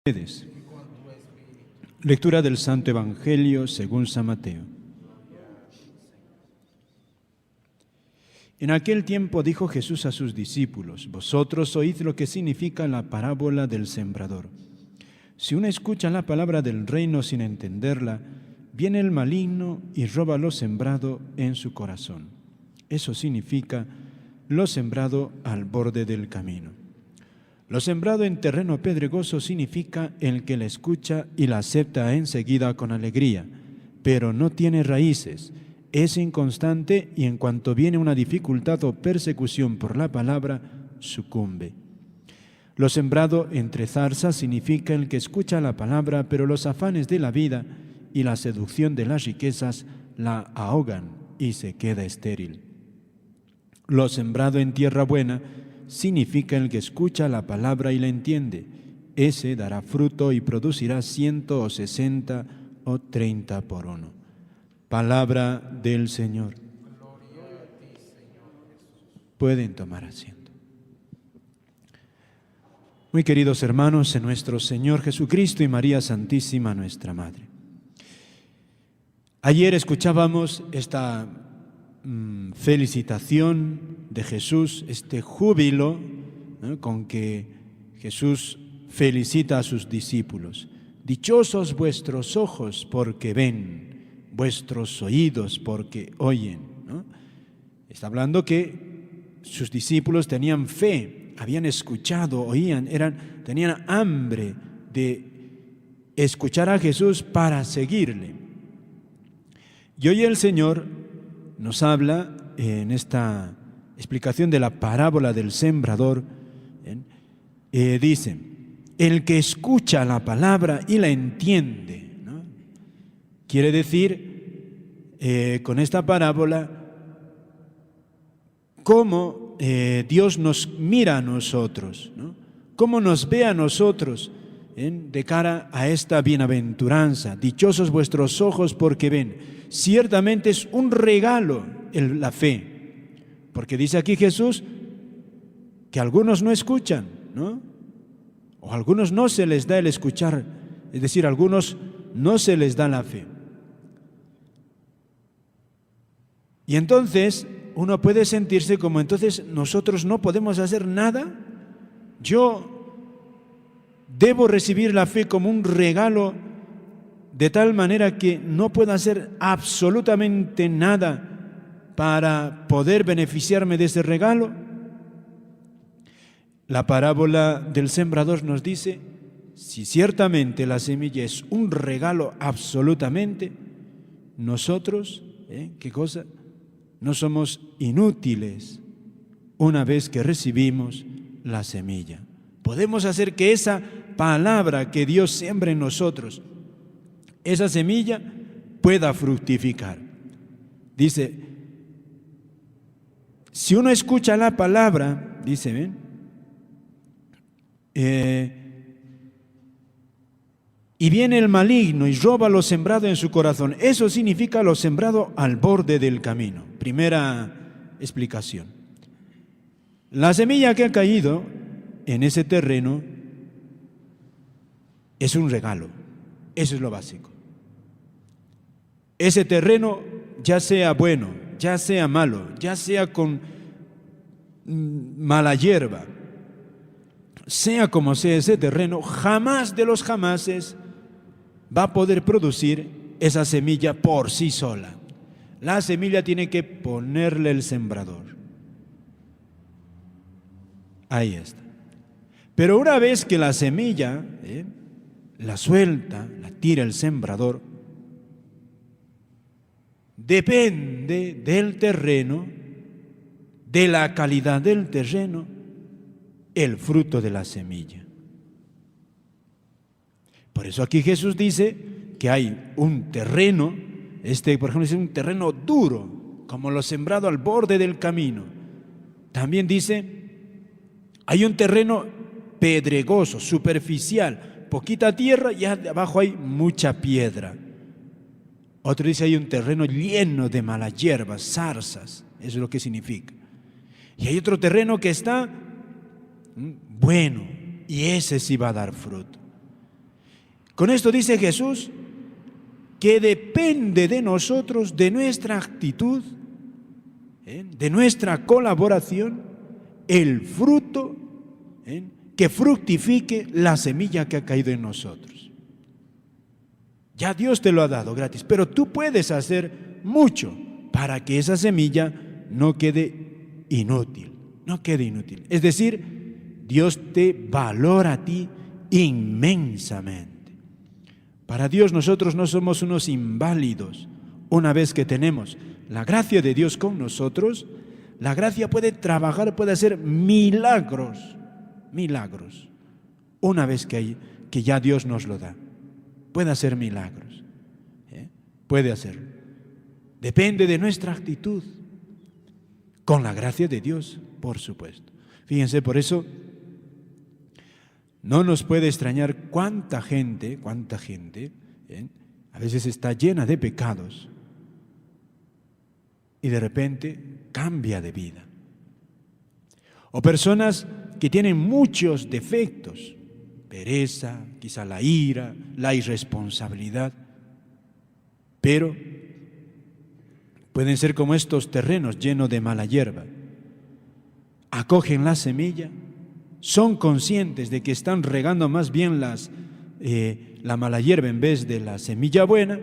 Ustedes. Lectura del Santo Evangelio según San Mateo. En aquel tiempo dijo Jesús a sus discípulos: vosotros oíd lo que significa la parábola del sembrador. Si uno escucha la palabra del reino sin entenderla, viene el maligno y roba lo sembrado en su corazón. Eso significa lo sembrado al borde del camino. Lo sembrado en terreno pedregoso significa el que la escucha y la acepta enseguida con alegría, pero no tiene raíces, es inconstante y en cuanto viene una dificultad o persecución por la palabra, sucumbe. Lo sembrado entre zarzas significa el que escucha la palabra, pero los afanes de la vida y la seducción de las riquezas la ahogan y se queda estéril. Lo sembrado en tierra buena significa el que escucha la palabra y la entiende. Ese dará fruto y producirá 100 o 60 o 30 por uno. Palabra del Señor. Gloria a ti, Señor Jesús. Pueden tomar asiento. Muy queridos hermanos, en nuestro Señor Jesucristo y María Santísima, nuestra Madre. Ayer escuchábamos esta felicitación de Jesús, este júbilo con que Jesús felicita a sus discípulos. Dichosos vuestros ojos porque ven, vuestros oídos porque oyen, ¿no? Está hablando que sus discípulos tenían fe, habían escuchado, oían, tenían hambre de escuchar a Jesús para seguirle. Y hoy el Señor nos habla en esta explicación de la parábola del sembrador, dice, el que escucha la palabra y la entiende, ¿no? Quiere decir, con esta parábola, cómo Dios nos mira a nosotros, ¿no? Cómo nos ve a nosotros de cara a esta bienaventuranza. Dichosos vuestros ojos porque ven. Ciertamente es un regalo la fe, porque dice aquí Jesús que algunos no escuchan, ¿no? O a algunos no se les da el escuchar, es decir, a algunos no se les da la fe. Y entonces uno puede sentirse como entonces nosotros no podemos hacer nada. Yo debo recibir la fe como un regalo de tal manera que no puedo hacer absolutamente nada para poder beneficiarme de ese regalo. La parábola del sembrador nos dice, si ciertamente la semilla es un regalo absolutamente, nosotros, ¿qué cosa? No somos inútiles una vez que recibimos la semilla. Podemos hacer que esa palabra que Dios siembra en nosotros, esa semilla pueda fructificar. Dice, si uno escucha la palabra, dice, ¿ven? Y viene el maligno y roba lo sembrado en su corazón. Eso significa lo sembrado al borde del camino. Primera explicación. La semilla que ha caído en ese terreno es un regalo. Eso es lo básico. Ese terreno, ya sea bueno, ya sea malo, ya sea con mala hierba, sea como sea ese terreno, jamás de los jamases va a poder producir esa semilla por sí sola. La semilla tiene que ponerle el sembrador. Ahí está. Pero una vez que la semilla la suelta, la tira el sembrador, depende del terreno, de la calidad del terreno, el fruto de la semilla. Por eso aquí Jesús dice que hay un terreno, por ejemplo, es un terreno duro, como lo sembrado al borde del camino. También dice, hay un terreno pedregoso, superficial, poquita tierra y abajo hay mucha piedra. Otro dice hay un terreno lleno de malas hierbas, zarzas, eso es lo que significa. Y hay otro terreno que está bueno y ese sí va a dar fruto. Con esto dice Jesús que depende de nosotros, de nuestra actitud, de nuestra colaboración, el fruto que fructifique la semilla que ha caído en nosotros. Ya Dios te lo ha dado gratis, pero tú puedes hacer mucho para que esa semilla no quede inútil, no quede inútil. Es decir, Dios te valora a ti inmensamente. Para Dios nosotros no somos unos inválidos. Una vez que tenemos la gracia de Dios con nosotros, la gracia puede trabajar, puede hacer milagros. Una vez que ya Dios nos lo da, puede hacer milagros. Puede hacerlo. Depende de nuestra actitud. Con la gracia de Dios, por supuesto. Fíjense, por eso no nos puede extrañar cuánta gente, a veces está llena de pecados y de repente cambia de vida. O personas que tienen muchos defectos, pereza, quizá la ira, la irresponsabilidad, pero pueden ser como estos terrenos llenos de mala hierba. Acogen la semilla, son conscientes de que están regando más bien la mala hierba en vez de la semilla buena,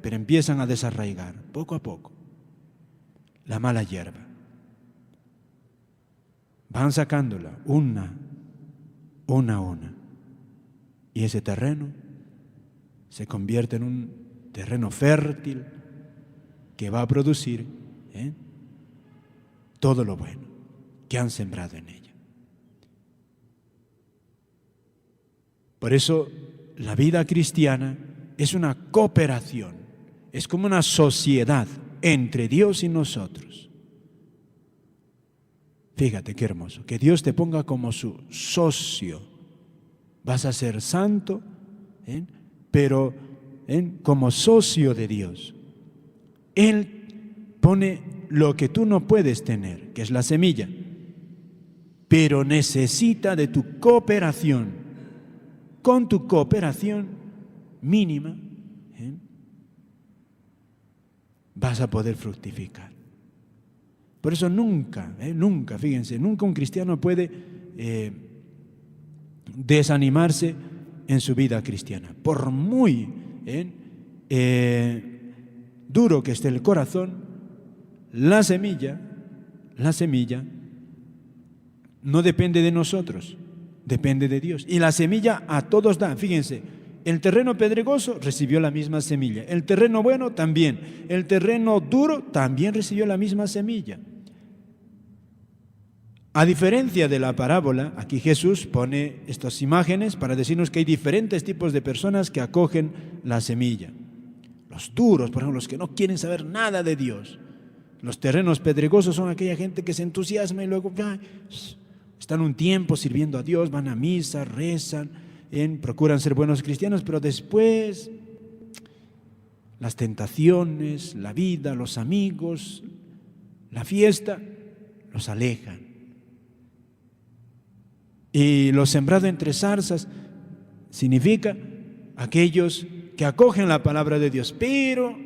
pero empiezan a desarraigar poco a poco la mala hierba. Van sacándola una. Y ese terreno se convierte en un terreno fértil que va a producir todo lo bueno que han sembrado en ella. Por eso la vida cristiana es una cooperación, es como una sociedad entre Dios y nosotros. Fíjate qué hermoso, que Dios te ponga como su socio. Vas a ser santo, pero como socio de Dios. Él pone lo que tú no puedes tener, que es la semilla, pero necesita de tu cooperación. Con tu cooperación mínima, vas a poder fructificar. Por eso nunca, fíjense, nunca un cristiano puede desanimarse en su vida cristiana. Por muy duro que esté el corazón, la semilla no depende de nosotros, depende de Dios. Y la semilla a todos da. Fíjense, el terreno pedregoso recibió la misma semilla. El terreno bueno también. El terreno duro también recibió la misma semilla. A diferencia de la parábola, aquí Jesús pone estas imágenes para decirnos que hay diferentes tipos de personas que acogen la semilla. Los duros, por ejemplo, los que no quieren saber nada de Dios. Los terrenos pedregosos son aquella gente que se entusiasma y luego están un tiempo sirviendo a Dios, van a misa, rezan, procuran ser buenos cristianos, pero después las tentaciones, la vida, los amigos, la fiesta, los alejan. Y lo sembrado entre zarzas significa aquellos que acogen la palabra de Dios, pero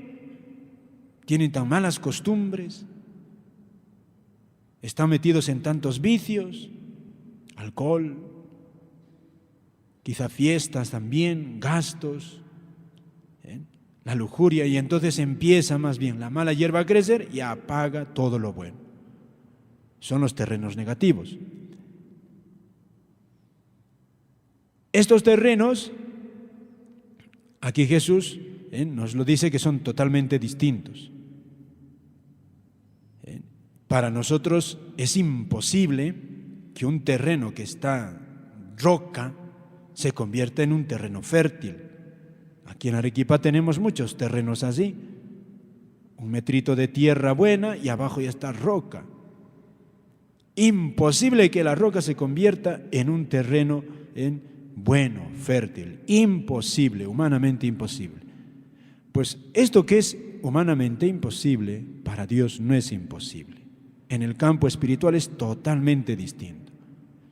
tienen tan malas costumbres, están metidos en tantos vicios, alcohol, quizá fiestas también, gastos, la lujuria, y entonces empieza más bien la mala hierba a crecer y apaga todo lo bueno. Son los terrenos negativos. Estos terrenos, aquí Jesús nos lo dice que son totalmente distintos. Para nosotros es imposible que un terreno que está roca se convierta en un terreno fértil. Aquí en Arequipa tenemos muchos terrenos así. Un metrito de tierra buena y abajo ya está roca. Imposible que la roca se convierta en un terreno bueno, fértil. Imposible, humanamente imposible. Pues esto que es humanamente imposible, para Dios no es imposible. En el campo espiritual es totalmente distinto.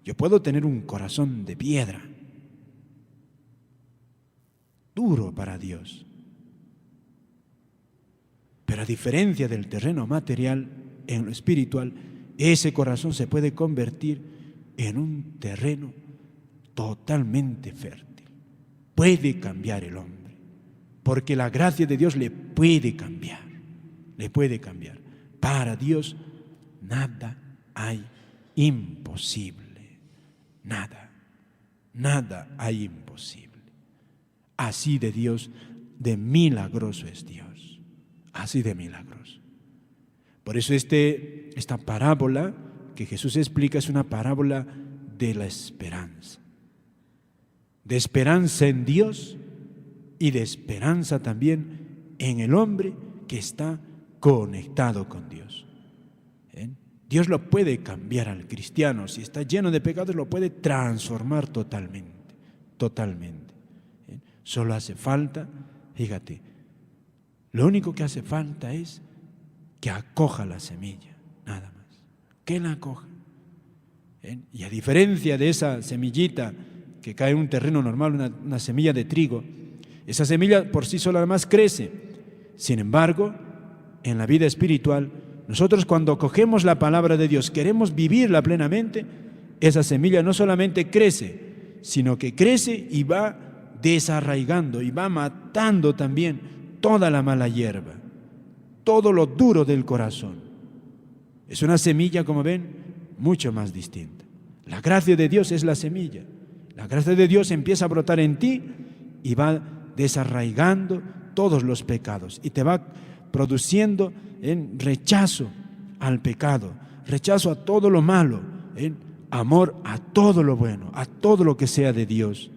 Yo puedo tener un corazón de piedra, duro para Dios. Pero a diferencia del terreno material, en lo espiritual, ese corazón se puede convertir en un terreno totalmente fértil. Puede cambiar el hombre, porque la gracia de Dios le puede cambiar, le puede cambiar. Para Dios nada hay imposible, nada hay imposible. Así de Dios, de milagroso es Dios, así de milagroso. Por eso esta parábola que Jesús explica es una parábola de la esperanza. De esperanza en Dios y de esperanza también en el hombre que está conectado con Dios. Dios lo puede cambiar al cristiano. Si está lleno de pecados, lo puede transformar totalmente. Solo hace falta, fíjate, lo único que hace falta es que acoja la semilla, nada más. Que la acoja. Y a diferencia de esa semillita que cae en un terreno normal, una semilla de trigo, esa semilla por sí sola además crece. Sin embargo, en la vida espiritual, nosotros cuando cogemos la palabra de Dios, queremos vivirla plenamente, esa semilla no solamente crece, sino que crece y va desarraigando y va matando también toda la mala hierba, todo lo duro del corazón. Es una semilla, como ven, mucho más distinta. La gracia de Dios es la semilla. La gracia de Dios empieza a brotar en ti y va desarraigando todos los pecados y te va produciendo en rechazo al pecado, rechazo a todo lo malo, en amor a todo lo bueno, a todo lo que sea de Dios.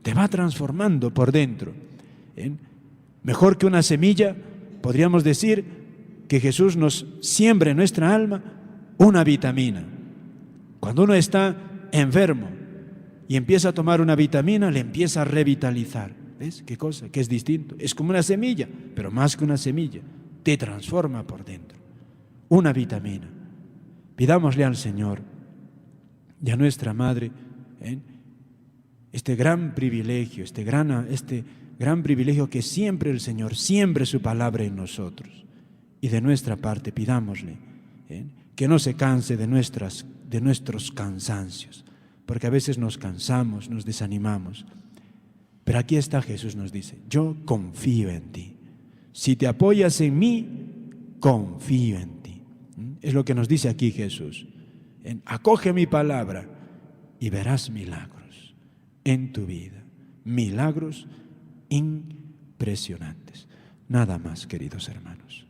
Te va transformando por dentro. Mejor que una semilla, podríamos decir que Jesús nos siembra en nuestra alma una vitamina. Cuando uno está enfermo y empieza a tomar una vitamina, le empieza a revitalizar. ¿Ves qué cosa? Que es distinto. Es como una semilla, pero más que una semilla, te transforma por dentro. Una vitamina. Pidámosle al Señor y a nuestra Madre este gran privilegio, este gran privilegio que siempre el Señor siembre su palabra en nosotros. Y de nuestra parte pidámosle que no se canse de nuestros cansancios, porque a veces nos cansamos, nos desanimamos. Pero aquí está Jesús, nos dice, yo confío en ti. Si te apoyas en mí, confío en ti. Es lo que nos dice aquí Jesús. Acoge mi palabra y verás milagros en tu vida. Milagros impresionantes. Nada más, queridos hermanos.